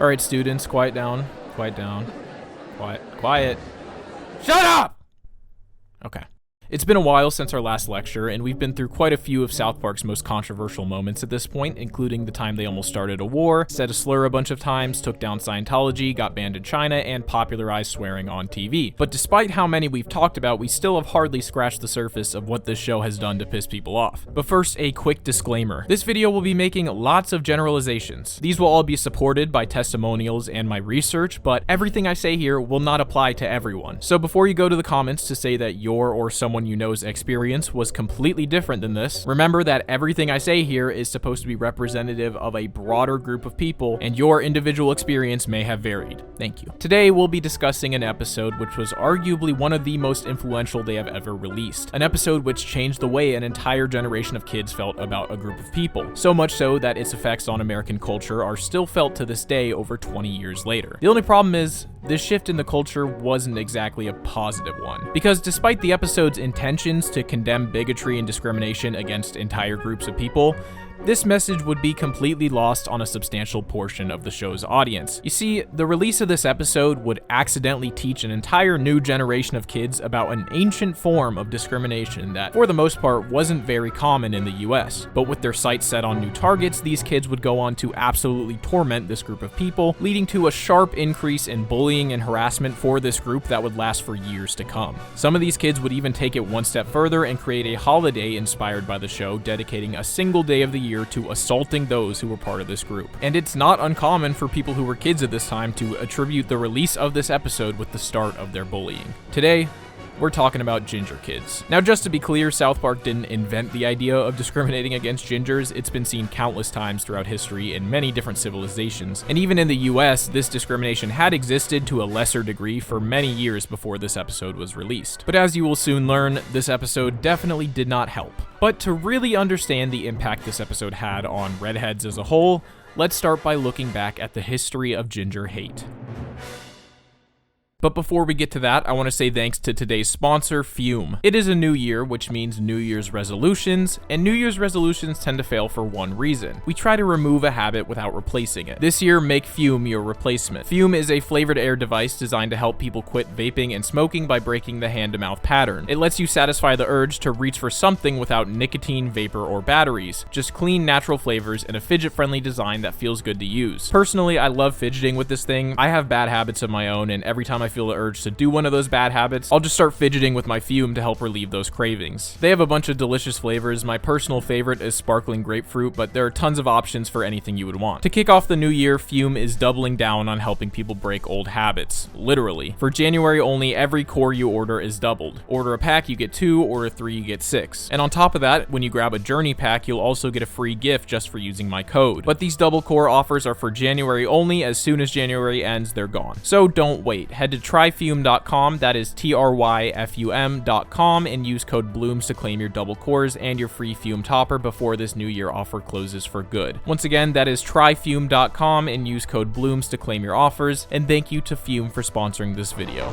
All right, students, quiet down. Quiet down. Quiet. Shut up! Okay. It's been a while since our last lecture, and we've been through quite a few of South Park's most controversial moments at this point, including the time they almost started a war, said a slur a bunch of times, took down Scientology, got banned in China, and popularized swearing on TV. But despite how many we've talked about, we still have hardly scratched the surface of what this show has done to piss people off. But first, a quick disclaimer. This video will be making lots of generalizations. These will all be supported by testimonials and my research, but everything I say here will not apply to everyone. So before you go to the comments to say that your or someone you know's experience was completely different than this, remember that everything I say here is supposed to be representative of a broader group of people, and your individual experience may have varied. Thank you. Today, we'll be discussing an episode which was arguably one of the most influential they have ever released. An episode which changed the way an entire generation of kids felt about a group of people. So much so that its effects on American culture are still felt to this day over 20 years later. The only problem is, this shift in the culture wasn't exactly a positive one. Because despite the episode's intentions to condemn bigotry and discrimination against entire groups of people, this message would be completely lost on a substantial portion of the show's audience. You see, the release of this episode would accidentally teach an entire new generation of kids about an ancient form of discrimination that, for the most part, wasn't very common in the US. But with their sights set on new targets, these kids would go on to absolutely torment this group of people, leading to a sharp increase in bullying and harassment for this group that would last for years to come. Some of these kids would even take it one step further and create a holiday inspired by the show, dedicating a single day of the year to assaulting those who were part of this group. And it's not uncommon for people who were kids at this time to attribute the release of this episode with the start of their bullying. Today, we're talking about ginger kids. Now, just to be clear, South Park didn't invent the idea of discriminating against gingers. It's been seen countless times throughout history in many different civilizations. And even in the US, this discrimination had existed to a lesser degree for many years before this episode was released. But as you will soon learn, this episode definitely did not help. But to really understand the impact this episode had on redheads as a whole, let's start by looking back at the history of ginger hate. But before we get to that, I want to say thanks to today's sponsor, Fume. It is a new year, which means New Year's resolutions, and New Year's resolutions tend to fail for one reason. We try to remove a habit without replacing it. This year, make Fume your replacement. Fume is a flavored air device designed to help people quit vaping and smoking by breaking the hand-to-mouth pattern. It lets you satisfy the urge to reach for something without nicotine, vapor, or batteries. Just clean, natural flavors and a fidget-friendly design that feels good to use. Personally, I love fidgeting with this thing. I have bad habits of my own, and every time I feel the urge to do one of those bad habits, I'll just start fidgeting with my Fume to help relieve those cravings. They have a bunch of delicious flavors. My personal favorite is sparkling grapefruit, but there are tons of options for anything you would want. To kick off the new year, Fume is doubling down on helping people break old habits. Literally. For January only, every core you order is doubled. Order a pack, you get 2, order 3, you get 6. And on top of that, when you grab a Journey pack, you'll also get a free gift just for using my code. But these double core offers are for January only. As soon as January ends, they're gone. So don't wait. Head to tryfume.com, that is tryfum.com, and use code Blooms to claim your double cores and your free Fume topper before this new year offer closes for good. Once again, that is tryfume.com, and use code Blooms to claim your offers, and thank you to Fume for sponsoring this video.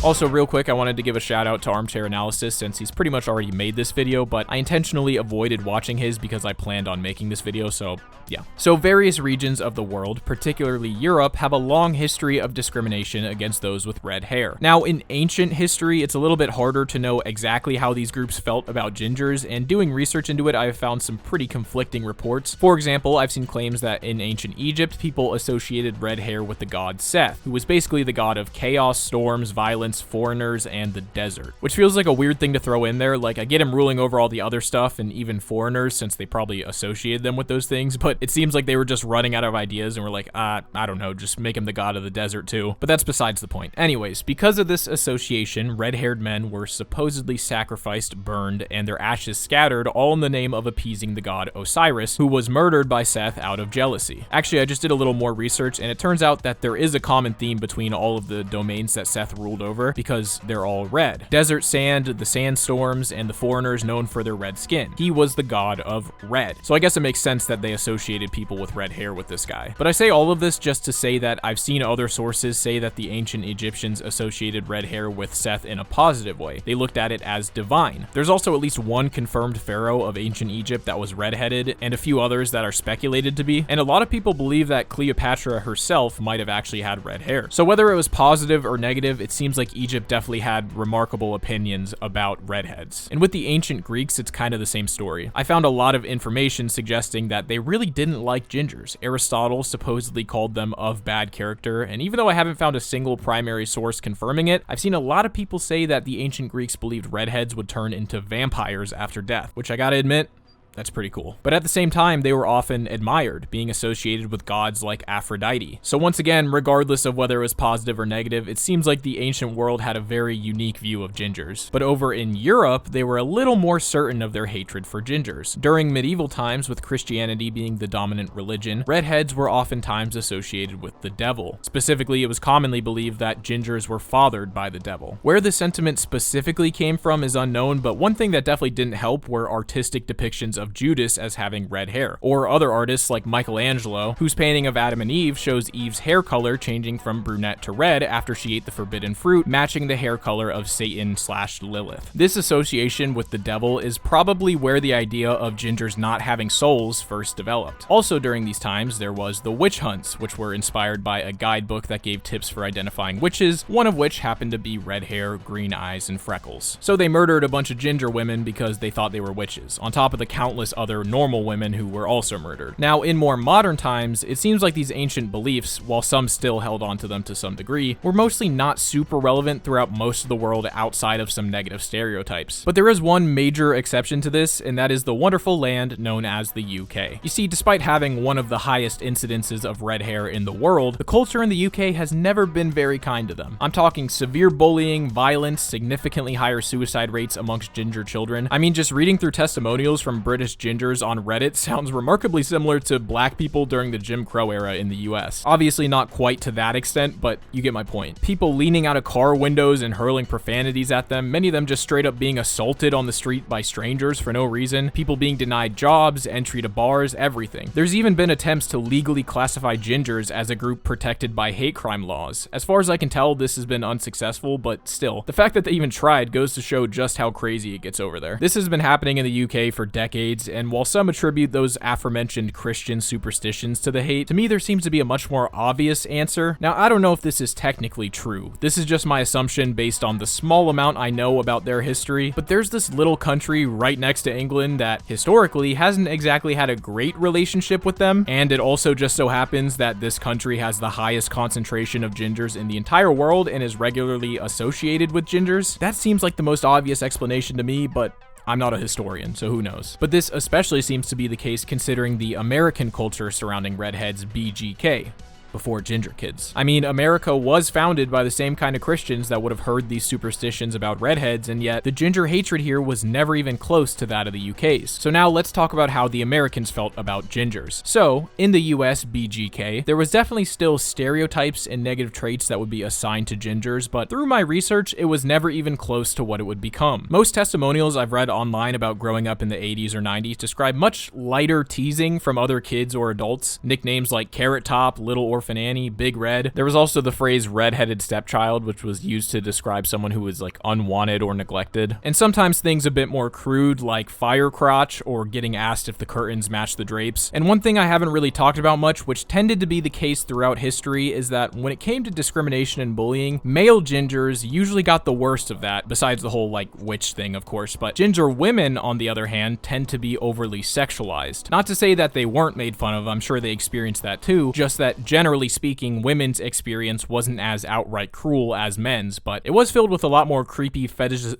Also, real quick, I wanted to give a shout out to Armchair Analysis since he's pretty much already made this video, but I intentionally avoided watching his because I planned on making this video, so yeah. So various regions of the world, particularly Europe, have a long history of discrimination against those with red hair. Now, in ancient history, it's a little bit harder to know exactly how these groups felt about gingers, and doing research into it, I have found some pretty conflicting reports. For example, I've seen claims that in ancient Egypt, people associated red hair with the god Seth, who was basically the god of chaos, storms, violence, foreigners, and the desert. Which feels like a weird thing to throw in there. Like, I get him ruling over all the other stuff and even foreigners since they probably associated them with those things, but it seems like they were just running out of ideas and were like, I don't know, just make him the god of the desert too. But that's besides the point. Anyways, because of this association, red-haired men were supposedly sacrificed, burned, and their ashes scattered, all in the name of appeasing the god Osiris, who was murdered by Seth out of jealousy. Actually, I just did a little more research, and it turns out that there is a common theme between all of the domains that Seth ruled over, however, because they're all red. Desert sand, the sandstorms, and the foreigners known for their red skin. He was the god of red. So I guess it makes sense that they associated people with red hair with this guy. But I say all of this just to say that I've seen other sources say that the ancient Egyptians associated red hair with Seth in a positive way. They looked at it as divine. There's also at least one confirmed pharaoh of ancient Egypt that was redheaded, and a few others that are speculated to be, and a lot of people believe that Cleopatra herself might have actually had red hair. So whether it was positive or negative, it seems like Egypt definitely had remarkable opinions about redheads. And with the ancient Greeks, it's kind of the same story. I found a lot of information suggesting that they really didn't like gingers. Aristotle supposedly called them of bad character, and even though I haven't found a single primary source confirming it, I've seen a lot of people say that the ancient Greeks believed redheads would turn into vampires after death, which I gotta admit, that's pretty cool. But at the same time, they were often admired, being associated with gods like Aphrodite. So once again, regardless of whether it was positive or negative, it seems like the ancient world had a very unique view of gingers. But over in Europe, they were a little more certain of their hatred for gingers. During medieval times, with Christianity being the dominant religion, redheads were oftentimes associated with the devil. Specifically, it was commonly believed that gingers were fathered by the devil. Where the sentiment specifically came from is unknown, but one thing that definitely didn't help were artistic depictions of Judas as having red hair, or other artists like Michelangelo, whose painting of Adam and Eve shows Eve's hair color changing from brunette to red after she ate the forbidden fruit, matching the hair color of Satan/Lilith. This association with the devil is probably where the idea of gingers not having souls first developed. Also during these times, there was the witch hunts, which were inspired by a guidebook that gave tips for identifying witches, one of which happened to be red hair, green eyes, and freckles. So they murdered a bunch of ginger women because they thought they were witches, on top of the countless other normal women who were also murdered. Now, in more modern times, it seems like these ancient beliefs, while some still held on to them to some degree, were mostly not super relevant throughout most of the world outside of some negative stereotypes. But there is one major exception to this, and that is the wonderful land known as the UK. You see, despite having one of the highest incidences of red hair in the world, the culture in the UK has never been very kind to them. I'm talking severe bullying, violence, significantly higher suicide rates amongst ginger children. I mean, just reading through testimonials from British gingers on Reddit sounds remarkably similar to black people during the Jim Crow era in the US. Obviously not quite to that extent, but you get my point. People leaning out of car windows and hurling profanities at them, many of them just straight up being assaulted on the street by strangers for no reason, people being denied jobs, entry to bars, everything. There's even been attempts to legally classify gingers as a group protected by hate crime laws. As far as I can tell, this has been unsuccessful, but still, the fact that they even tried goes to show just how crazy it gets over there. This has been happening in the UK for decades, and while some attribute those aforementioned Christian superstitions to the hate, to me there seems to be a much more obvious answer. Now, I don't know if this is technically true. This is just my assumption based on the small amount I know about their history, but there's this little country right next to England that historically hasn't exactly had a great relationship with them, and it also just so happens that this country has the highest concentration of gingers in the entire world and is regularly associated with gingers. That seems like the most obvious explanation to me, but I'm not a historian, so who knows. But this especially seems to be the case considering the American culture surrounding redheads, BGK. Before ginger kids. I mean, America was founded by the same kind of Christians that would have heard these superstitions about redheads, and yet the ginger hatred here was never even close to that of the UK's. So now let's talk about how the Americans felt about gingers. So, in the US BGK, there was definitely still stereotypes and negative traits that would be assigned to gingers, but through my research, it was never even close to what it would become. Most testimonials I've read online about growing up in the 80s or 90s describe much lighter teasing from other kids or adults. Nicknames like Carrot Top, Little Orphan Annie, Big Red. There was also the phrase redheaded stepchild, which was used to describe someone who was like unwanted or neglected. And sometimes things a bit more crude like fire crotch or getting asked if the curtains match the drapes. And one thing I haven't really talked about much, which tended to be the case throughout history, is that when it came to discrimination and bullying, male gingers usually got the worst of that, besides the whole like witch thing, of course. But ginger women, on the other hand, tend to be overly sexualized. Not to say that they weren't made fun of, I'm sure they experienced that too, just that generally speaking, women's experience wasn't as outright cruel as men's, but it was filled with a lot more creepy fetishes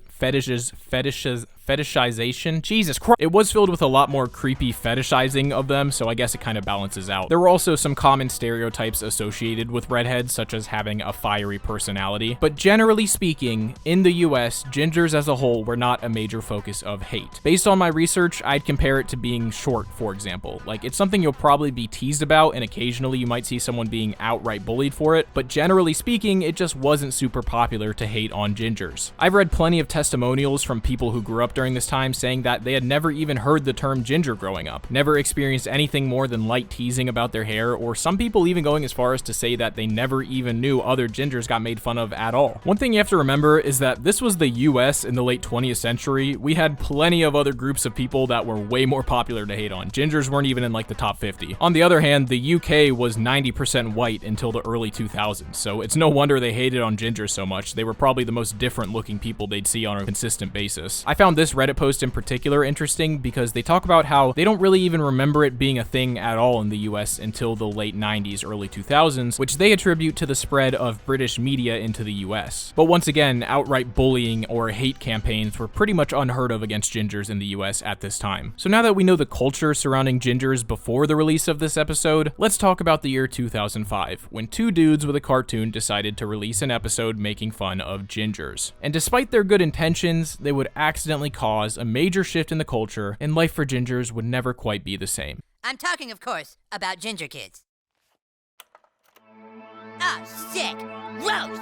fetishization. Jesus Christ. It was filled with a lot more creepy fetishizing of them, so I guess it kind of balances out. There were also some common stereotypes associated with redheads, such as having a fiery personality. But generally speaking, in the US, gingers as a whole were not a major focus of hate. Based on my research, I'd compare it to being short, for example. Like, it's something you'll probably be teased about, and occasionally you might see someone being outright bullied for it, but generally speaking, it just wasn't super popular to hate on gingers. I've read plenty of testimonials from people who grew up during this time saying that they had never even heard the term ginger growing up, never experienced anything more than light teasing about their hair, or some people even going as far as to say that they never even knew other gingers got made fun of at all. One thing you have to remember is that this was the US in the late 20th century. We had plenty of other groups of people that were way more popular to hate on. Gingers weren't even in like the top 50. On the other hand, the UK was 90% white until the early 2000s, so it's no wonder they hated on gingers so much. They were probably the most different looking people they'd see on a consistent basis. I found this Reddit post in particular interesting because they talk about how they don't really even remember it being a thing at all in the US until the late 90s, early 2000s, which they attribute to the spread of British media into the US. But once again, outright bullying or hate campaigns were pretty much unheard of against gingers in the US at this time. So now that we know the culture surrounding gingers before the release of this episode, let's talk about the year 2005, when two dudes with a cartoon decided to release an episode making fun of gingers. And despite their good intentions, they would accidentally cause a major shift in the culture, and life for gingers would never quite be the same. I'm talking, of course, about ginger kids. Ah, sick! Gross!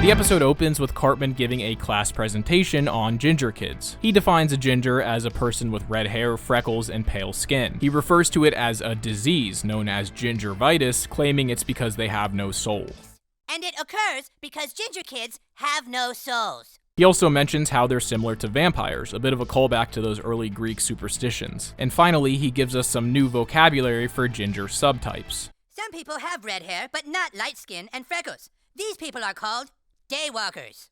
The episode opens with Cartman giving a class presentation on ginger kids. He defines a ginger as a person with red hair, freckles, and pale skin. He refers to it as a disease known as gingivitis, claiming it's because they have no souls. And it occurs because ginger kids have no souls. He also mentions how they're similar to vampires, a bit of a callback to those early Greek superstitions. And finally, he gives us some new vocabulary for ginger subtypes. Some people have red hair, but not light skin and freckles. These people are called daywalkers.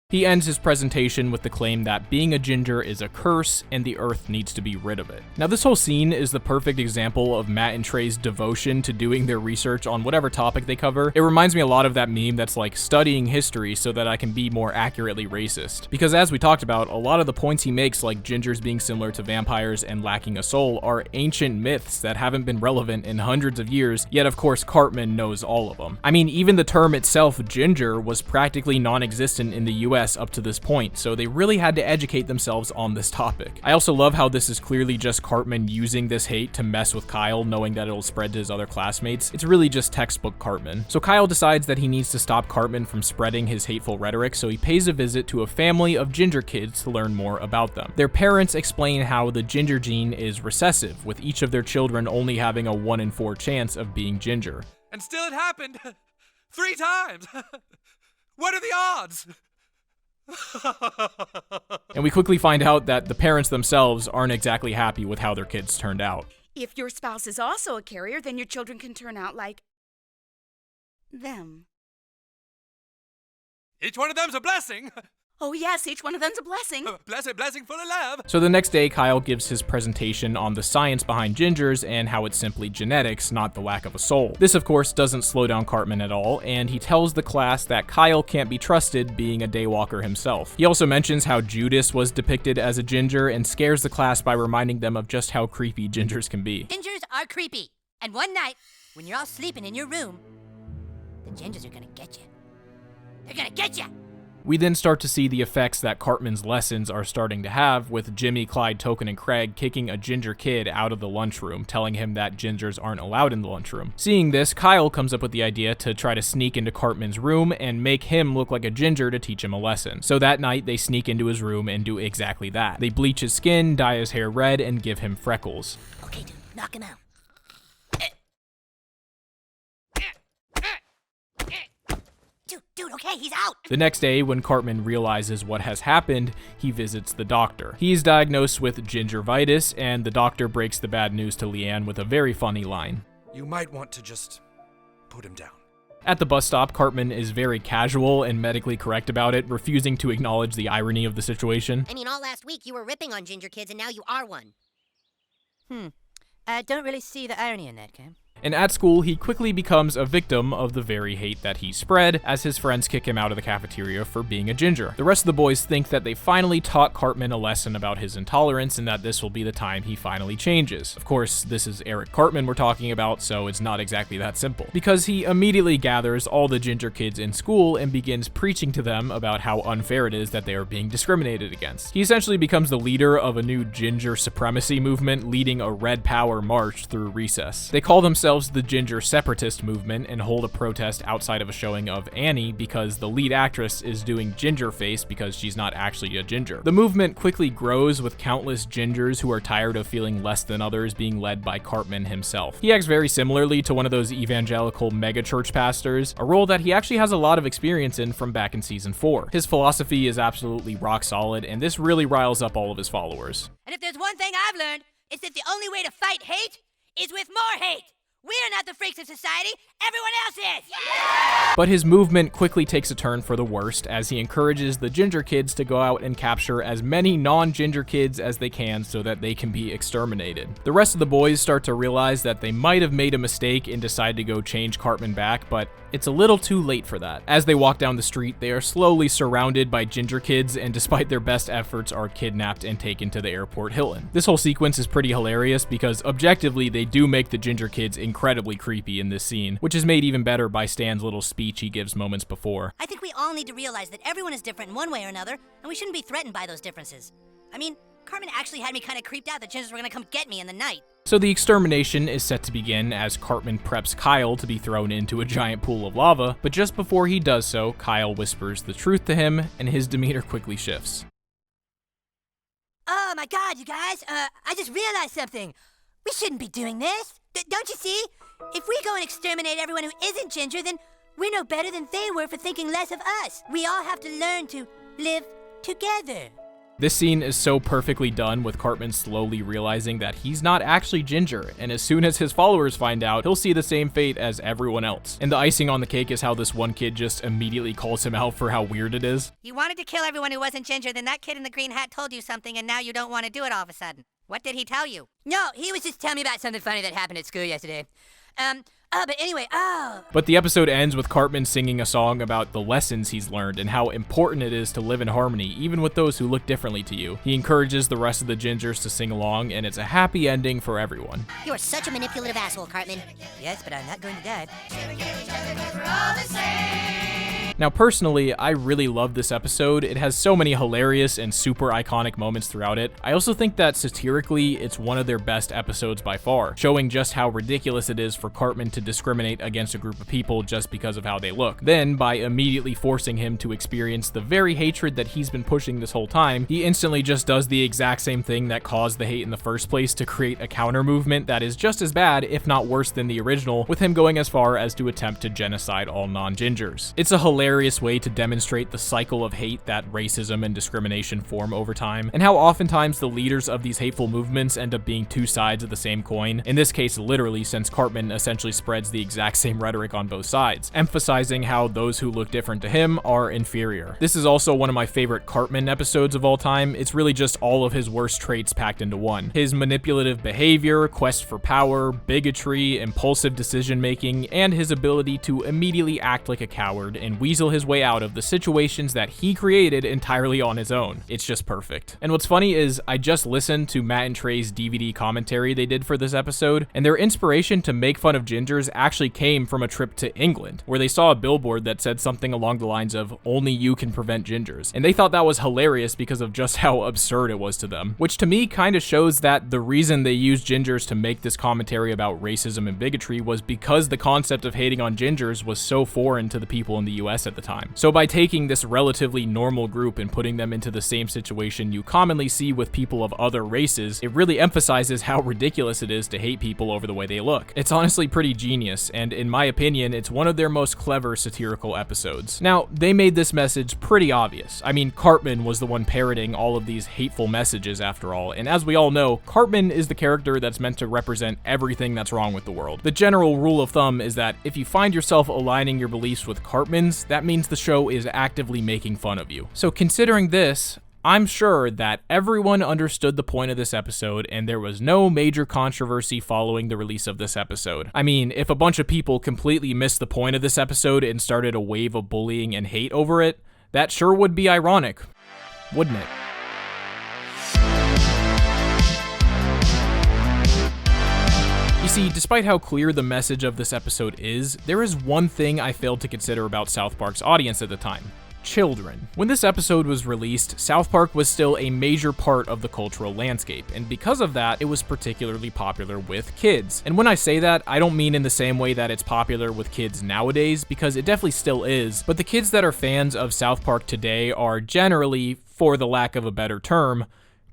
He ends his presentation with the claim that being a ginger is a curse and the earth needs to be rid of it. Now, this whole scene is the perfect example of Matt and Trey's devotion to doing their research on whatever topic they cover. It reminds me a lot of that meme that's like studying history so that I can be more accurately racist. Because as we talked about, a lot of the points he makes, like gingers being similar to vampires and lacking a soul, are ancient myths that haven't been relevant in hundreds of years, yet of course Cartman knows all of them. I mean, even the term itself, ginger, was practically non-existent in the US up to this point, so they really had to educate themselves on this topic. I also love how this is clearly just Cartman using this hate to mess with Kyle, knowing that it'll spread to his other classmates. It's really just textbook Cartman. So Kyle decides that he needs to stop Cartman from spreading his hateful rhetoric, so he pays a visit to a family of ginger kids to learn more about them. Their parents explain how the ginger gene is recessive, with each of their children only having a 1 in 4 chance of being ginger. And still it happened 3 times. What are the odds? And we quickly find out that the parents themselves aren't exactly happy with how their kids turned out. If your spouse is also a carrier, then your children can turn out like them. Each one of them's a blessing. Oh yes, each one of them's a blessing. Blessing full of love. So the next day, Kyle gives his presentation on the science behind gingers and how it's simply genetics, not the lack of a soul. This, of course, doesn't slow down Cartman at all, and he tells the class that Kyle can't be trusted, being a daywalker himself. He also mentions how Judas was depicted as a ginger and scares the class by reminding them of just how creepy gingers can be. Gingers are creepy. And one night, when you're all sleeping in your room, the gingers are gonna get you. They're gonna get you! We then start to see the effects that Cartman's lessons are starting to have, with Jimmy, Clyde, Token, and Craig kicking a ginger kid out of the lunchroom, telling him that gingers aren't allowed in the lunchroom. Seeing this, Kyle comes up with the idea to try to sneak into Cartman's room and make him look like a ginger to teach him a lesson. So that night, they sneak into his room and do exactly that. They bleach his skin, dye his hair red, and give him freckles. Okay, dude, knock him out. Dude, okay, he's out! The next day, when Cartman realizes what has happened, he visits the doctor. He's diagnosed with gingivitis, and the doctor breaks the bad news to Leanne with a very funny line. You might want to just put him down. At the bus stop, Cartman is very casual and medically correct about it, refusing to acknowledge the irony of the situation. I mean, all last week you were ripping on ginger kids and now you are one. I don't really see the irony in that, Cam. And at school, he quickly becomes a victim of the very hate that he spread, as his friends kick him out of the cafeteria for being a ginger. The rest of the boys think that they finally taught Cartman a lesson about his intolerance and that this will be the time he finally changes. Of course, this is Eric Cartman we're talking about, so it's not exactly that simple. Because he immediately gathers all the ginger kids in school and begins preaching to them about how unfair it is that they are being discriminated against. He essentially becomes the leader of a new ginger supremacy movement, leading a Red Power march through recess. They call themselves the Ginger Separatist Movement and hold a protest outside of a showing of Annie because the lead actress is doing ginger face because she's not actually a ginger. The movement quickly grows with countless gingers who are tired of feeling less than others being led by Cartman himself. He acts very similarly to one of those evangelical megachurch pastors, a role that he actually has a lot of experience in from back in season 4. His philosophy is absolutely rock solid, and this really riles up all of his followers. And if there's one thing I've learned, it's that the only way to fight hate is with more hate. We're not the freaks of society, everyone else is! Yeah! But his movement quickly takes a turn for the worst as he encourages the ginger kids to go out and capture as many non-ginger kids as they can so that they can be exterminated. The rest of the boys start to realize that they might have made a mistake and decide to go change Cartman back, but it's a little too late for that. As they walk down the street, they are slowly surrounded by ginger kids and despite their best efforts are kidnapped and taken to the airport Hilton. This whole sequence is pretty hilarious because objectively they do make the ginger kids incredibly creepy in this scene, which is made even better by Stan's little speech he gives moments before. I think we all need to realize that everyone is different in one way or another, and we shouldn't be threatened by those differences. I mean, Cartman actually had me kind of creeped out that gingers were gonna come get me in the night. So the extermination is set to begin as Cartman preps Kyle to be thrown into a giant pool of lava, but just before he does so, Kyle whispers the truth to him, and his demeanor quickly shifts. Oh my god, you guys, I just realized something. We shouldn't be doing this. Don't you see? If we go and exterminate everyone who isn't ginger, then we're no better than they were for thinking less of us. We all have to learn to live together. This scene is so perfectly done with Cartman slowly realizing that he's not actually ginger, and as soon as his followers find out, he'll see the same fate as everyone else. And the icing on the cake is how this one kid just immediately calls him out for how weird it is. You wanted to kill everyone who wasn't ginger, then that kid in the green hat told you something, and now you don't want to do it all of a sudden. What did he tell you? No, he was just telling me about something funny that happened at school yesterday. But anyway, But the episode ends with Cartman singing a song about the lessons he's learned and how important it is to live in harmony, even with those who look differently to you. He encourages the rest of the gingers to sing along, and it's a happy ending for everyone. You're such a manipulative asshole, Cartman. Yes, but I'm not going to die. Now personally, I really love this episode. It has so many hilarious and super iconic moments throughout it. I also think that satirically, it's one of their best episodes by far, showing just how ridiculous it is for Cartman to discriminate against a group of people just because of how they look. Then, by immediately forcing him to experience the very hatred that he's been pushing this whole time, he instantly just does the exact same thing that caused the hate in the first place to create a counter movement that is just as bad, if not worse than the original, with him going as far as to attempt to genocide all non-gingers. It's a hilarious way to demonstrate the cycle of hate that racism and discrimination form over time, and how oftentimes the leaders of these hateful movements end up being two sides of the same coin, in this case literally, since Cartman essentially spreads the exact same rhetoric on both sides, emphasizing how those who look different to him are inferior. This is also one of my favorite Cartman episodes of all time. It's really just all of his worst traits packed into one. His manipulative behavior, quest for power, bigotry, impulsive decision making, and his ability to immediately act like a coward and weasel his way out of the situations that he created entirely on his own. It's just perfect. And what's funny is I just listened to Matt and Trey's DVD commentary they did for this episode, and their inspiration to make fun of gingers actually came from a trip to England, where they saw a billboard that said something along the lines of "Only you can prevent gingers," and they thought that was hilarious because of just how absurd it was to them, which to me kind of shows that the reason they used gingers to make this commentary about racism and bigotry was because the concept of hating on gingers was so foreign to the people in the US at the time. So by taking this relatively normal group and putting them into the same situation you commonly see with people of other races, it really emphasizes how ridiculous it is to hate people over the way they look. It's honestly pretty genius, and in my opinion, it's one of their most clever satirical episodes. Now, they made this message pretty obvious. I mean, Cartman was the one parroting all of these hateful messages after all, and as we all know, Cartman is the character that's meant to represent everything that's wrong with the world. The general rule of thumb is that if you find yourself aligning your beliefs with Cartman's, that means the show is actively making fun of you. So considering this, I'm sure that everyone understood the point of this episode and there was no major controversy following the release of this episode. I mean, if a bunch of people completely missed the point of this episode and started a wave of bullying and hate over it, that sure would be ironic, wouldn't it? You see, despite how clear the message of this episode is, there is one thing I failed to consider about South Park's audience at the time. Children. When this episode was released, South Park was still a major part of the cultural landscape, and because of that, it was particularly popular with kids. And when I say that, I don't mean in the same way that it's popular with kids nowadays, because it definitely still is, but the kids that are fans of South Park today are generally, for the lack of a better term,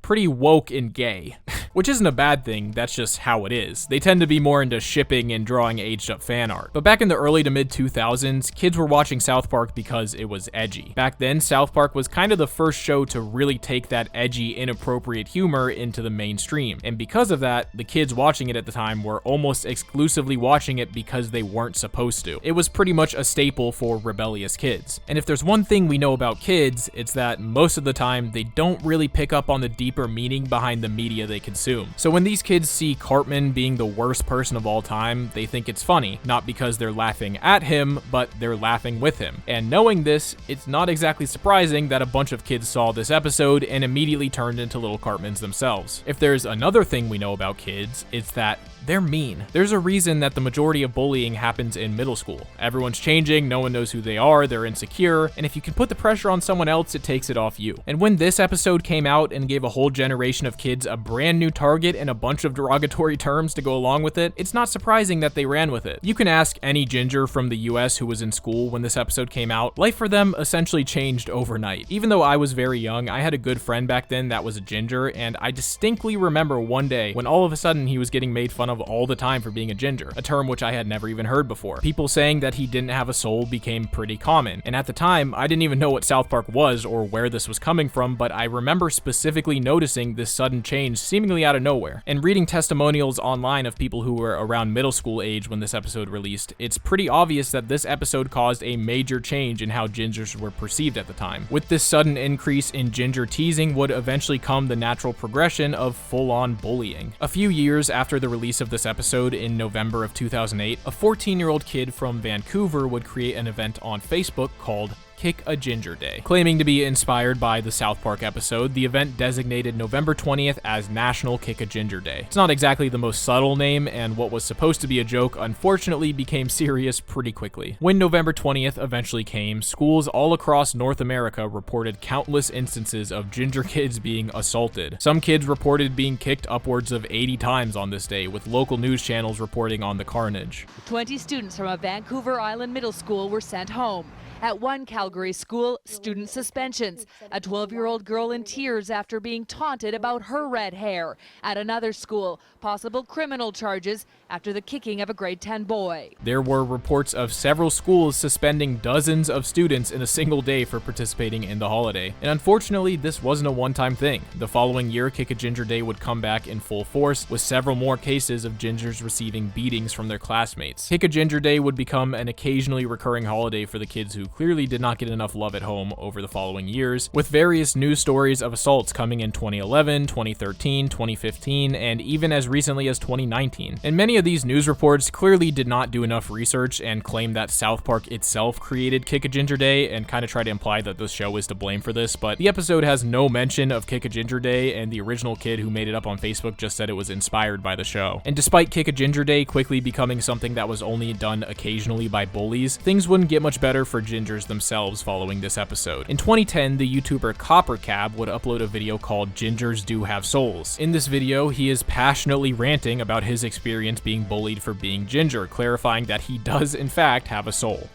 pretty woke and gay. Which isn't a bad thing, that's just how it is. They tend to be more into shipping and drawing aged up fan art. But back in the early to mid 2000s, kids were watching South Park because it was edgy. Back then, South Park was kind of the first show to really take that edgy, inappropriate humor into the mainstream. And because of that, the kids watching it at the time were almost exclusively watching it because they weren't supposed to. It was pretty much a staple for rebellious kids. And if there's one thing we know about kids, it's that most of the time, they don't really pick up on the deeper meaning behind the media they consume. So when these kids see Cartman being the worst person of all time, they think it's funny, not because they're laughing at him, but they're laughing with him. And knowing this, it's not exactly surprising that a bunch of kids saw this episode and immediately turned into little Cartmans themselves. If there's another thing we know about kids, it's that they're mean. There's a reason that the majority of bullying happens in middle school. Everyone's changing, no one knows who they are, they're insecure, and if you can put the pressure on someone else, it takes it off you. And when this episode came out and gave a whole generation of kids a brand new target and a bunch of derogatory terms to go along with it, it's not surprising that they ran with it. You can ask any ginger from the US who was in school when this episode came out, life for them essentially changed overnight. Even though I was very young, I had a good friend back then that was a ginger, and I distinctly remember one day when all of a sudden he was getting made fun of all the time for being a ginger, a term which I had never even heard before. People saying that he didn't have a soul became pretty common, and at the time, I didn't even know what South Park was or where this was coming from, but I remember specifically noticing this sudden change seemingly out of nowhere. And reading testimonials online of people who were around middle school age when this episode released, it's pretty obvious that this episode caused a major change in how gingers were perceived at the time. With this sudden increase in ginger teasing would eventually come the natural progression of full-on bullying. A few years after the release of this episode in November of 2008, a 14-year-old kid from Vancouver would create an event on Facebook called Kick a Ginger Day. Claiming to be inspired by the South Park episode, the event designated November 20th as National Kick a Ginger Day. It's not exactly the most subtle name, and what was supposed to be a joke unfortunately became serious pretty quickly. When November 20th eventually came, schools all across North America reported countless instances of ginger kids being assaulted. Some kids reported being kicked upwards of 80 times on this day, with local news channels reporting on the carnage. 20 students from a Vancouver Island middle school were sent home. At one Calgary school, student suspensions. A 12-year-old girl in tears after being taunted about her red hair. At another school, possible criminal charges after the kicking of a grade 10 boy. There were reports of several schools suspending dozens of students in a single day for participating in the holiday. And unfortunately, this wasn't a one-time thing. The following year, Kick a Ginger Day would come back in full force, with several more cases of gingers receiving beatings from their classmates. Kick a Ginger Day would become an occasionally recurring holiday for the kids who clearly did not get enough love at home over the following years, with various news stories of assaults coming in 2011, 2013, 2015, and even as recently as 2019. And many of these news reports clearly did not do enough research and claim that South Park itself created Kick a Ginger Day and kind of try to imply that the show is to blame for this, but the episode has no mention of Kick a Ginger Day, and the original kid who made it up on Facebook just said it was inspired by the show. And despite Kick a Ginger Day quickly becoming something that was only done occasionally by bullies, things wouldn't get much better for gingers themselves following this episode. In 2010, the YouTuber Coppercab would upload a video called Gingers Do Have Souls. In this video, he is passionately ranting about his experience being bullied for being ginger, clarifying that he does in fact have a soul.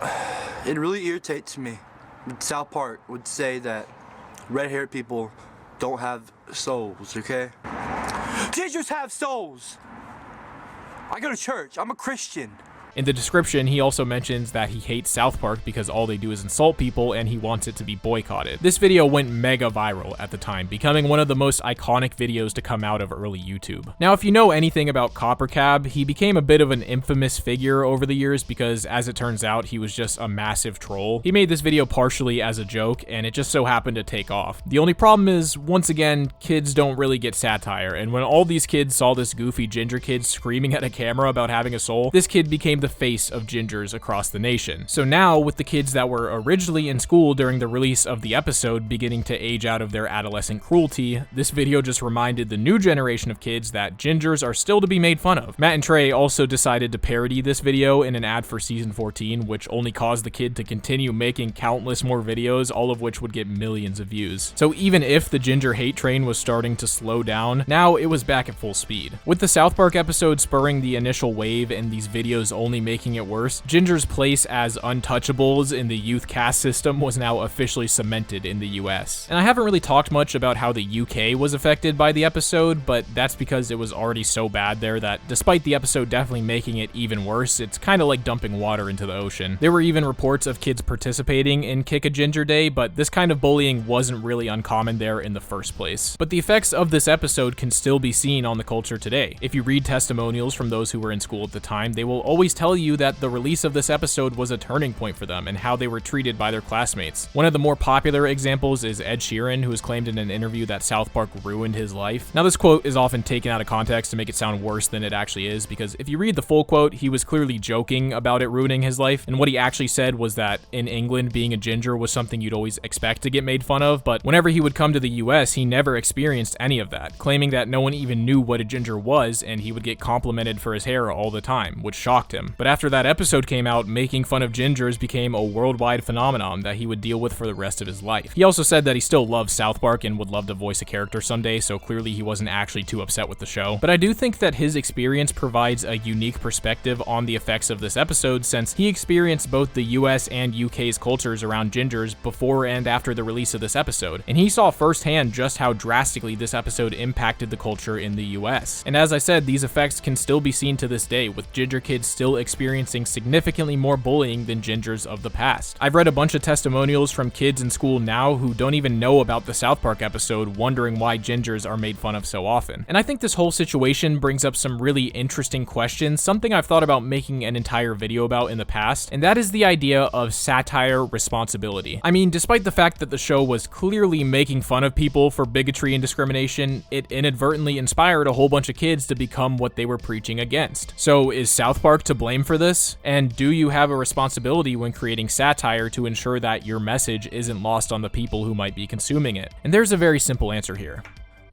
It really irritates me that South Park would say that red-haired people don't have souls, okay? Gingers have souls! I go to church, I'm a Christian. In the description, he also mentions that he hates South Park because all they do is insult people and he wants it to be boycotted. This video went mega viral at the time, becoming one of the most iconic videos to come out of early YouTube. Now, if you know anything about Copper Cab, he became a bit of an infamous figure over the years because, as it turns out, he was just a massive troll. He made this video partially as a joke, and it just so happened to take off. The only problem is, once again, kids don't really get satire, and when all these kids saw this goofy ginger kid screaming at a camera about having a soul, this kid became the face of gingers across the nation. So now, with the kids that were originally in school during the release of the episode beginning to age out of their adolescent cruelty, this video just reminded the new generation of kids that gingers are still to be made fun of. Matt and Trey also decided to parody this video in an ad for season 14, which only caused the kid to continue making countless more videos, all of which would get millions of views. So even if the ginger hate train was starting to slow down, now it was back at full speed. With the South Park episode spurring the initial wave and these videos only making it worse, Ginger's place as untouchables in the youth caste system was now officially cemented in the US. And I haven't really talked much about how the UK was affected by the episode, but that's because it was already so bad there that despite the episode definitely making it even worse, it's kind of like dumping water into the ocean. There were even reports of kids participating in Kick a Ginger Day, but this kind of bullying wasn't really uncommon there in the first place. But the effects of this episode can still be seen on the culture today. If you read testimonials from those who were in school at the time, they will always tell you that the release of this episode was a turning point for them and how they were treated by their classmates. One of the more popular examples is Ed Sheeran, who has claimed in an interview that South Park ruined his life. Now, this quote is often taken out of context to make it sound worse than it actually is, because if you read the full quote, he was clearly joking about it ruining his life, and what he actually said was that in England, being a ginger was something you'd always expect to get made fun of, but whenever he would come to the US, he never experienced any of that, claiming that no one even knew what a ginger was, and he would get complimented for his hair all the time, which shocked him. But after that episode came out, making fun of gingers became a worldwide phenomenon that he would deal with for the rest of his life. He also said that he still loves South Park and would love to voice a character someday, so clearly he wasn't actually too upset with the show. But I do think that his experience provides a unique perspective on the effects of this episode, since he experienced both the US and UK's cultures around gingers before and after the release of this episode, and he saw firsthand just how drastically this episode impacted the culture in the US. And as I said, these effects can still be seen to this day, with ginger kids still experiencing significantly more bullying than gingers of the past. I've read a bunch of testimonials from kids in school now who don't even know about the South Park episode, wondering why gingers are made fun of so often. And I think this whole situation brings up some really interesting questions, something I've thought about making an entire video about in the past, and that is the idea of satire responsibility. I mean, despite the fact that the show was clearly making fun of people for bigotry and discrimination, it inadvertently inspired a whole bunch of kids to become what they were preaching against. So is South Park to blame for this? And do you have a responsibility when creating satire to ensure that your message isn't lost on the people who might be consuming it? And there's a very simple answer here.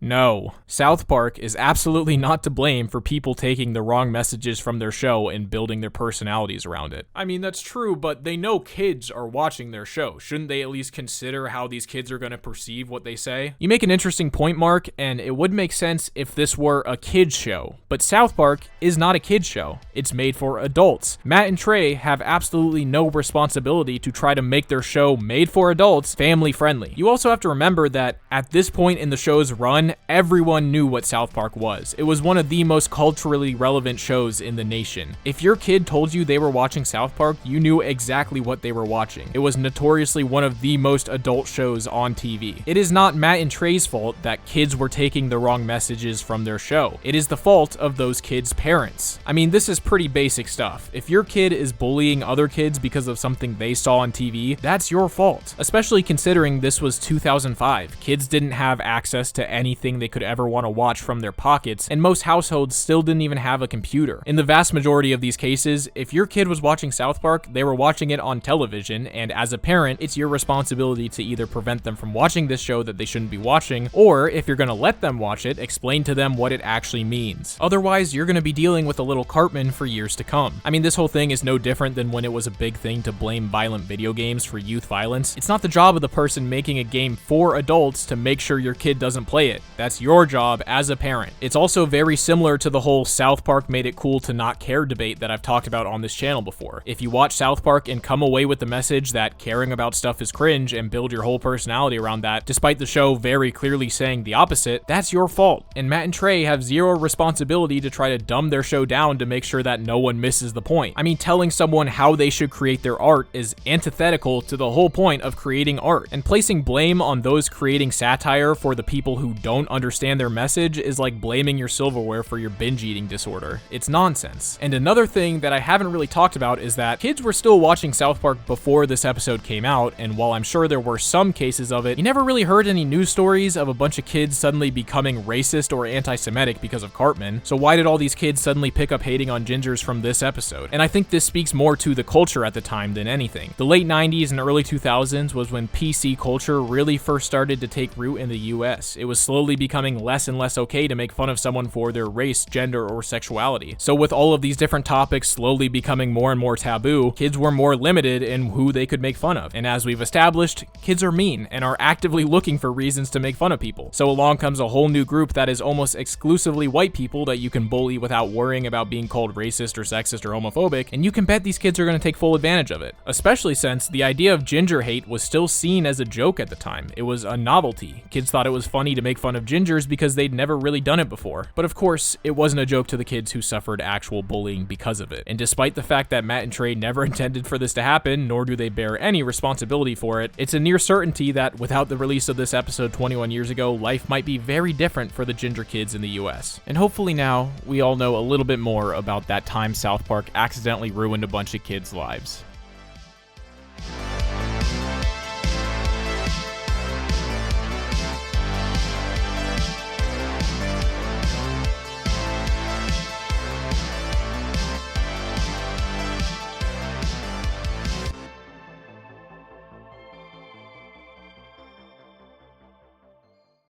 No, South Park is absolutely not to blame for people taking the wrong messages from their show and building their personalities around it. I mean, that's true, but they know kids are watching their show. Shouldn't they at least consider how these kids are going to perceive what they say? You make an interesting point, Mark, and it would make sense if this were a kids show, but South Park is not a kids show. It's made for adults. Matt and Trey have absolutely no responsibility to try to make their show made for adults family friendly. You also have to remember that at this point in the show's run, everyone knew what South Park was. It was one of the most culturally relevant shows in the nation. If your kid told you they were watching South Park, you knew exactly what they were watching. It was notoriously one of the most adult shows on TV. It is not Matt and Trey's fault that kids were taking the wrong messages from their show. It is the fault of those kids' parents. I mean, this is pretty basic stuff. If your kid is bullying other kids because of something they saw on TV, that's your fault. Especially considering this was 2005. Kids didn't have access to anything they could ever want to watch from their pockets, and most households still didn't even have a computer. In the vast majority of these cases, if your kid was watching South Park, they were watching it on television, and as a parent, it's your responsibility to either prevent them from watching this show that they shouldn't be watching, or if you're going to let them watch it, explain to them what it actually means. Otherwise, you're going to be dealing with a little Cartman for years to come. I mean, this whole thing is no different than when it was a big thing to blame violent video games for youth violence. It's not the job of the person making a game for adults to make sure your kid doesn't play it. That's your job as a parent. It's also very similar to the whole South Park made it cool to not care debate that I've talked about on this channel before. If you watch South Park and come away with the message that caring about stuff is cringe and build your whole personality around that, despite the show very clearly saying the opposite, that's your fault. And Matt and Trey have zero responsibility to try to dumb their show down to make sure that no one misses the point. I mean, telling someone how they should create their art is antithetical to the whole point of creating art. And placing blame on those creating satire for the people who don't understand their message is like blaming your silverware for your binge eating disorder. It's nonsense. And another thing that I haven't really talked about is that kids were still watching South Park before this episode came out, and while I'm sure there were some cases of it, you never really heard any news stories of a bunch of kids suddenly becoming racist or anti-Semitic because of Cartman. So why did all these kids suddenly pick up hating on gingers from this episode? And I think this speaks more to the culture at the time than anything. The late 90s and early 2000s was when PC culture really first started to take root in the US. It was slowly becoming less and less okay to make fun of someone for their race, gender, or sexuality. So with all of these different topics slowly becoming more and more taboo, kids were more limited in who they could make fun of. And as we've established, kids are mean and are actively looking for reasons to make fun of people. So along comes a whole new group that is almost exclusively white people that you can bully without worrying about being called racist or sexist or homophobic, and you can bet these kids are going to take full advantage of it. Especially since the idea of ginger hate was still seen as a joke at the time. It was a novelty. Kids thought it was funny to make fun of gingers because they'd never really done it before. But of course, it wasn't a joke to the kids who suffered actual bullying because of it. And despite the fact that Matt and Trey never intended for this to happen, nor do they bear any responsibility for it, it's a near certainty that without the release of this episode 21 years ago, life might be very different for the ginger kids in the US. And hopefully now, we all know a little bit more about that time South Park accidentally ruined a bunch of kids' lives.